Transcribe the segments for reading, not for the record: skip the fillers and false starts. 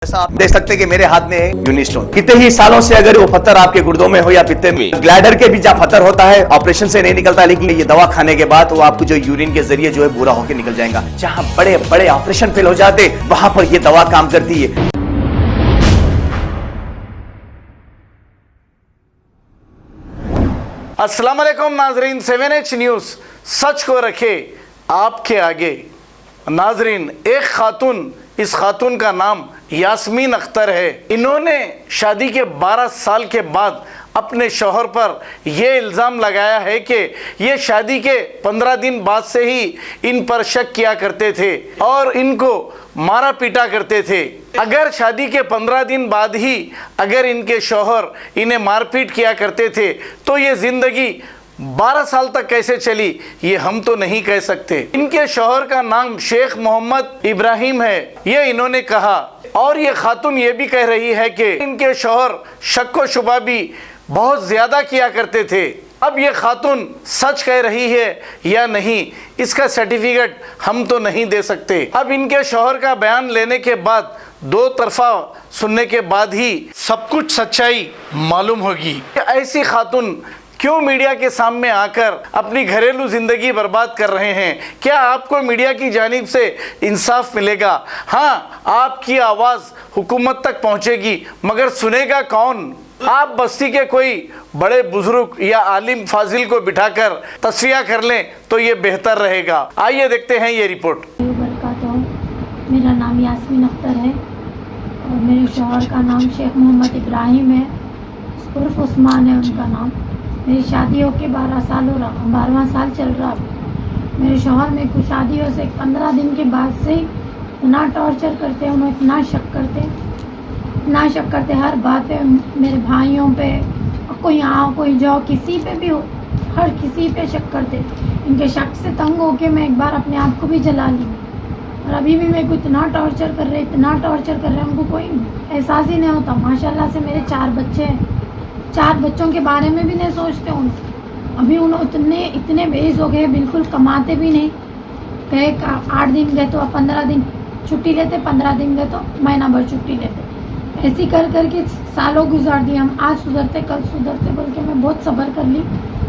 जैसा आप देख सकते हैं कि मेरे हाथ में है यूनिस्टोन। कितने ही सालों से अगर वो पत्थर आपके गुर्दों में हो या पित्ते में, ग्लैडर के भी जहाँ पत्थर होता है ऑपरेशन से नहीं निकलता, लेकिन ये दवा खाने के बाद वो आपको जो यूरिन के जरिए जो है पूरा होकर निकल जाएगा। जहाँ बड़े बड़े ऑपरेशन फेल हो जाते वहां पर ये दवा काम करती है। अस्सलाम वालेकुम नाजरीन, 7H न्यूज़ सच को रखे आपके आगे। नाजरीन, एक खातून, इस खातून का नाम यास्मीन अख्तर है। इन्होंने शादी के 12 साल के बाद अपने शौहर पर यह इल्ज़ाम लगाया है कि ये शादी के 15 दिन बाद से ही इन पर शक किया करते थे और इनको मारा पीटा करते थे। अगर शादी के 15 दिन बाद ही अगर इनके शौहर इन्हें मारपीट किया करते थे तो ये ज़िंदगी 12 साल तक कैसे चली ये हम तो नहीं कह सकते। इनके शौहर का नाम शेख मोहम्मद इब्राहिम है, ये इन्होंने कहा। और ये खातून ये भी कह रही है कि इनके शौहर शक व शुबा भी बहुत ज़्यादा किया करते थे। अब ये खातून सच कह रही है या नहीं, इसका सर्टिफिकेट हम तो नहीं दे सकते। अब इनके शौहर का बयान लेने के बाद, दो तरफा सुनने के बाद ही सब कुछ सच्चाई मालूम होगी। ऐसी खातून क्यों मीडिया के सामने आकर अपनी घरेलू ज़िंदगी बर्बाद कर रहे हैं? क्या आपको मीडिया की जानिब से इंसाफ मिलेगा? हाँ, आपकी आवाज़ हुकूमत तक पहुंचेगी, मगर सुनेगा कौन? आप बस्ती के कोई बड़े बुजुर्ग या आलिम फाजिल को बिठाकर तस्वीर कर लें तो ये बेहतर रहेगा। आइए देखते हैं ये रिपोर्ट। मेरा नाम यास्मीन अख्तर है और मेरे शौहर का नाम शेख मोहम्मद इब्राहिम है, उर्फ उस्मान है उनका नाम। मेरी शादी होके 12 साल हो रहा, 12वां साल चल रहा अभी। मेरे शौहर मेरे को शादियों से 15 दिन के बाद से इतना टॉर्चर करते हैं, उन्हें इतना शक करते हर बात पे, मेरे भाइयों पे, कोई आओ कोई जाओ, किसी पे भी हो, हर किसी पे शक करते। इनके शक से तंग होके मैं एक बार अपने आप को भी जला ली और अभी भी मेरे को इतना टॉर्चर कर रहे हैं, उनको कोई एहसास ही नहीं होता। माशाल्लाह से मेरे 4 बच्चे हैं, 4 बच्चों के बारे में भी नहीं सोचते उन। अभी उन्होंने इतने बेइज्ज हो गए, बिल्कुल कमाते भी नहीं। कहे 8 दिन गए तो 15 दिन छुट्टी लेते, 15 दिन गए तो महीना भर छुट्टी लेते। ऐसी कर करके सालों गुजार दिए। हम आज सुधरते कल सुधरते बोल के मैं बहुत सब्र कर ली।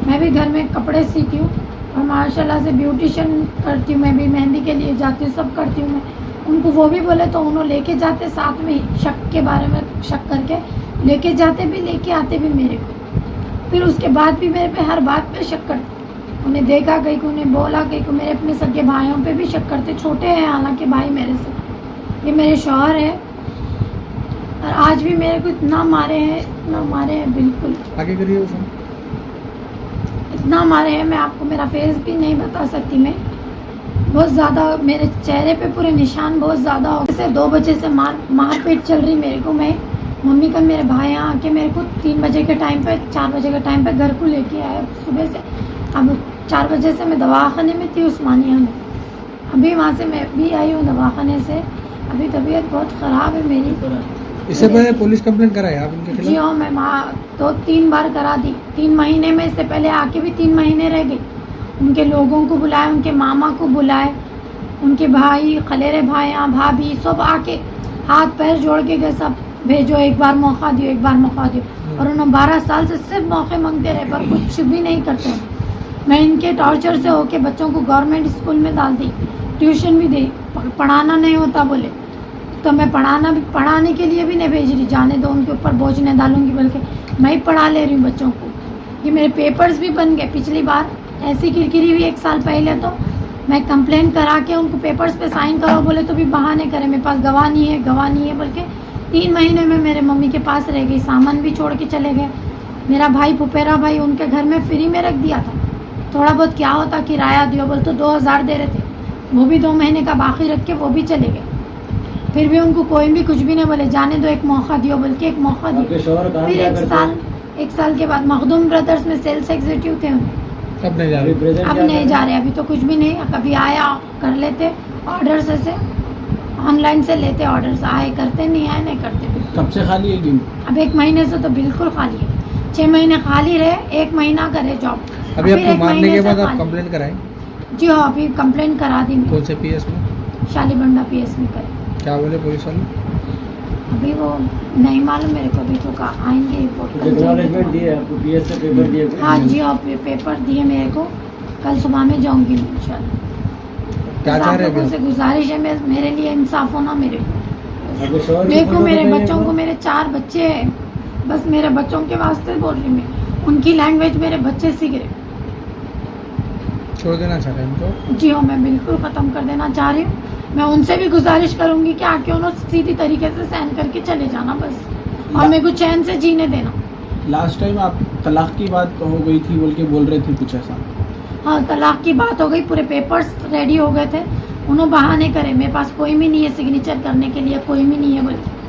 मैं भी घर में कपड़े सीती हूँ और माशाल्लाह से ब्यूटिशियन करती हूँ, मैं भी मेहंदी के लिए जाती हूँ, सब करती हूँ मैं। उनको वो भी बोले तो उन्होंने लेके जाते साथ में, शक के बारे में शक करके लेके जाते भी, लेके आते भी मेरे को। फिर उसके बाद भी मेरे पे हर बात पे शक करते। उन्हें देखा कहीं को, उन्हें बोला कहीं को, मेरे अपने सगे भाइयों पे भी शक करते। छोटे हैं हालांकि भाई मेरे से। ये मेरे शौहर है और आज भी मेरे को इतना मारे हैं बिल्कुल। आगे करिए उसमें। इतना मारे हैं, मैं आपको मेरा फेस भी नहीं बता सकती। मैं बहुत ज़्यादा, मेरे चेहरे पे पूरे निशान बहुत ज़्यादा हो गए। 2 बजे से मारपीट चल रही मेरे को। मैं मम्मी का, मेरे भाई यहाँ आके मेरे को 3 बजे के टाइम पे, 4 बजे के टाइम पे घर को लेके आया सुबह से। अब 4 बजे से मैं दवाखाने में थी उस्मानिया में, अभी वहाँ से मैं भी आई हूँ दवाखाने से। अभी तबीयत बहुत ख़राब है मेरी। इससे पहले पुलिस कंप्लेंट कराई आप उनके खिलाफ? जी हाँ, मैं वहाँ 2-3 बार करा दी। 3 महीने में, इससे पहले आके भी 3 महीने रह गई। उनके लोगों को बुलाए, उनके मामा को बुलाए, उनके भाई, खलेरे भाई, भाभी सब आके हाथ पैर जोड़ के गए, सब भेजो, एक बार मौका दियो, एक बार मौका दियो। और उन्होंने 12 साल से सिर्फ मौके मांगते रहे पर कुछ भी नहीं करते। मैं इनके टॉर्चर से होके बच्चों को गवर्नमेंट स्कूल में डाल दी, ट्यूशन भी दी। पढ़ाना नहीं होता बोले तो मैं पढ़ाने के लिए भी नहीं भेज रही। जाने दो, उनके ऊपर बोझ नहीं डालूंगी, बल्कि मैं ही पढ़ा ले रही हूँ बच्चों को। ये मेरे पेपर्स भी बन गए। पिछली बार ऐसी किरकिरी हुई 1 साल पहले, तो मैं कंप्लेन करा के उनको पेपर्स पे साइन करो बोले तो भी बहाने करे, मेरे पास गवाह नहीं है बोल के 3 महीने में मेरे मम्मी के पास रह गई। सामान भी छोड़ के चले गए। मेरा भाई, फुपेरा भाई, उनके घर में फ्री में रख दिया था। थोड़ा बहुत क्या होता, किराया दियो बोल तो 2000 दे रहे थे, वो भी 2 महीने का बाकी रख के वो भी चले गए। फिर भी उनको कोई भी कुछ भी नहीं बोले, जाने दो, एक मौका दियो बोल के एक मौका दिया। फिर 1 साल के बाद मखदूम ब्रदर्स में सेल्स एग्जीक्यूटिव थे उन्हें। अब नहीं जा रहे, अभी तो कुछ भी नहीं। कभी आया कर लेते ऑर्डर से, ऑनलाइन से लेते ऑर्डर्स, आए करते, नहीं आए नहीं करते। कब से खाली है? अब 1 महीने से तो बिल्कुल खाली है। 6 महीने खाली रहे, 1 महीना करे जॉब। अभी आपको मारने के बाद आप कंप्लेन कराएं? जी हाँ, अभी कंप्लेन करा दी। कौन से पीएस में? शालीबंडा पीएस में करे। क्या बोले पुलिस वाले? अभी वो नहीं मालूम मेरे को, अभी तो आएंगे रिपोर्ट कल जाएंगे। दिए आपको पीएस से पेपर दिए? हाँ जी, और पेपर दिए मेरे को, कल सुबह में जाऊंगी मैं इंशाल्लाह। क्या चाह रहे आप लोगों हैं से गुजारिश है, मेरे लिए इंसाफ होना मेरे को। आपके शौहर की मेरे को फोटो मेरे दिखाइए बच्चों एक को, बार। मेरे 4 बच्चे हैं, बस मेरे बच्चों के वास्ते बोल रही मैं, उनकी लैंग्वेज मेरे बच्चे सीख रहे। छोड़ देना चाह रहे हैं इनको? जी हाँ, मैं बिल्कुल ख़त्म कर देना चाह रही हूँ। मैं उनसे भी गुजारिश करूंगी कि आके उन्होंने सीधी तरीके से सहन करके चले जाना बस, और मेरे को चैन से जीने देना। लास्ट टाइम आप तलाक की बात हो गई थी बोल रहे थे कुछ ऐसा? हाँ, तलाक की बात हो गई, पूरे पेपर्स रेडी हो गए थे, उन्होंने बहाने करे, मेरे पास कोई भी नहीं है सिग्नेचर करने के लिए, कोई भी नहीं है बोलते,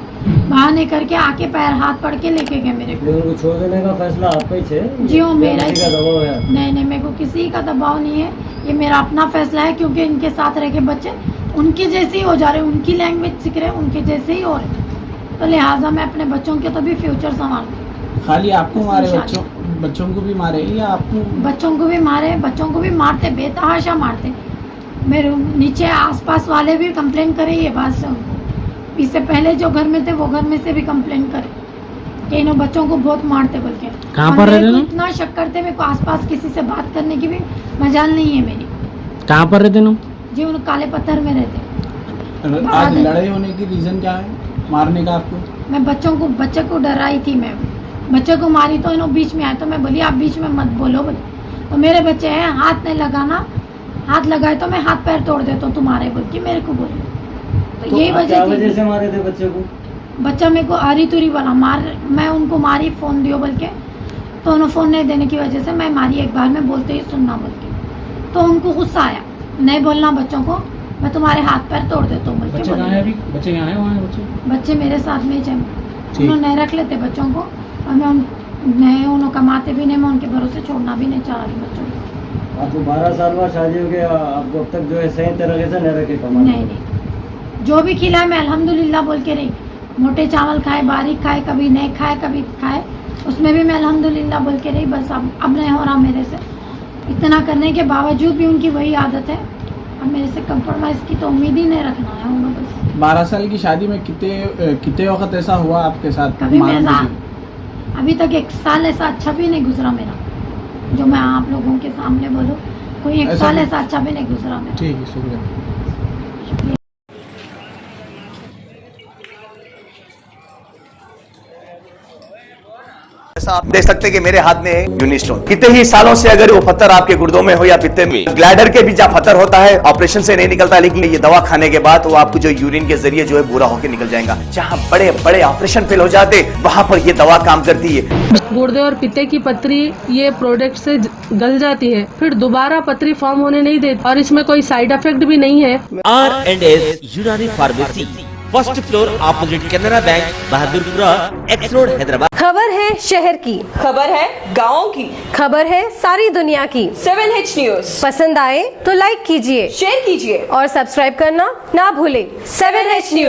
बहाने करके आके पैर हाथ पड़ के लेके गए मेरे को। उनको छोड़ देने का फैसला आपका ही है? जी हाँ, मेरा किसी का दबाव है? नहीं, मेरे को किसी का दबाव नहीं है, ये मेरा अपना फैसला है, क्योंकि इनके साथ रह के बच्चे उनके जैसे ही हो जा रहे, उनकी लैंग्वेज सीख रहे, उनके जैसे ही हो रहे, तो लिहाजा मैं अपने बच्चों के तो भी फ्यूचर संभाल। खाली आपको मारे बच्चों को भी मारे या आपको? बच्चों को भी मारे, बच्चों को भी मारते, बेतहाशा मारते। मेरे नीचे आसपास वाले भी कंप्लेन करे ये बात से उनको, इससे पहले जो घर में थे वो घर में से भी कंप्लेन करे कि इन बच्चों को बहुत मारते बोल के। कहाँ पर रहते थे? इतना शक करते, मेरे को आसपास किसी से बात करने की भी मजाल नहीं है मेरी। कहाँ पर रहते ना? जी, उन काले पत्थर में रहते। आज लड़ाई होने की रीजन क्या है मारने का आपको? मैं बच्चे को डराई थी, मैं बच्चे को मारी तो इन्हों बीच में आए, तो मैं बोली आप बीच में मत बोलो बोले, तो मेरे बच्चे हैं हाथ नहीं लगाना, हाथ लगाए तो मैं हाथ पैर तोड़ देता हूँ तुम्हारे बोल के मेरे को बोले। तो यही आप क्या वजह वजह थी। से मारे थे बच्चे को? बच्चा मेरे को आरी तुरी वाला मैं उनको मारी, फ़ोन दियो बोल के, तो उन्होंने फ़ोन नहीं देने की वजह से मैं मारी, एक बार में बोलते ही सुनना बोल के, तो उनको गुस्सा आया, नहीं बोलना बच्चों को, मैं तुम्हारे हाथ पैर तोड़ देता हूँ बोल के। बच्चे कहाँ हैं अभी? बच्चे कहाँ हैं? वहाँ हैं बच्चे? बच्चे मेरे साथ में ही उन्होंने रख लेते बच्चों को, और मैं उन्होंने कमाते भी नहीं, मैं उनके भरोसे छोड़ना भी नहीं चाह रही बच्चों को। आपको 12 साल बाद शादी हो गया, आपको अब तक जो है सही तरीके से नहीं रखे कमा? नहीं, जो भी खिलाए मैं अल्हम्दुलिल्लाह बोल के रही, मोटे चावल खाए, बारीक खाए, कभी नहीं खाए कभी खाए, उसमें भी मैं अल्हम्दुलिल्लाह बोल के रही, बस अब नहीं हो रहा मेरे से। इतना करने के बावजूद भी उनकी वही आदत है, अब मेरे से कंप्रोमाइज़ की तो उम्मीद ही नहीं रखना है उन्होंने बस। 12 साल की शादी में कितने वक्त ऐसा हुआ आपके साथ? कभी मारने मेरा की? अभी तक 1 साल ऐसा अच्छा भी नहीं गुजरा मेरा, जो मैं आप लोगों के सामने बोलूँ, कोई 1 ऐसा साल भी- ऐसा अच्छा भी नहीं गुजरा मेरा। ठीक है, शुक्रिया। जैसा आप देख सकते हैं कि मेरे हाथ में है यूनिस्टोन। कितने ही सालों से अगर वो पत्थर आपके गुर्दों में हो या पित्ते में, ग्लैडर के भी जहाँ पत्थर होता है ऑपरेशन से नहीं निकलता, लेकिन ये दवा खाने के बाद वो आपको जो यूरिन के जरिए जो है पूरा होकर निकल जाएगा। जहाँ बड़े बड़े ऑपरेशन फेल हो जाते वहां पर ये दवा काम करती है। गुर्दे और पित्ते की पथरी ये प्रोडक्ट से गल जाती है, फिर दोबारा पथरी फॉर्म होने नहीं देती, और इसमें कोई साइड इफेक्ट भी नहीं है। R&S यूनानी pharmacy, first floor opposite Canara bank, Bahadurpura, x road, Hyderabad. खबर है शहर की, खबर है गाँव की, खबर है सारी दुनिया की। 7H न्यूज पसंद आए तो लाइक कीजिए, शेयर कीजिए और सब्सक्राइब करना ना भूले। 7H news.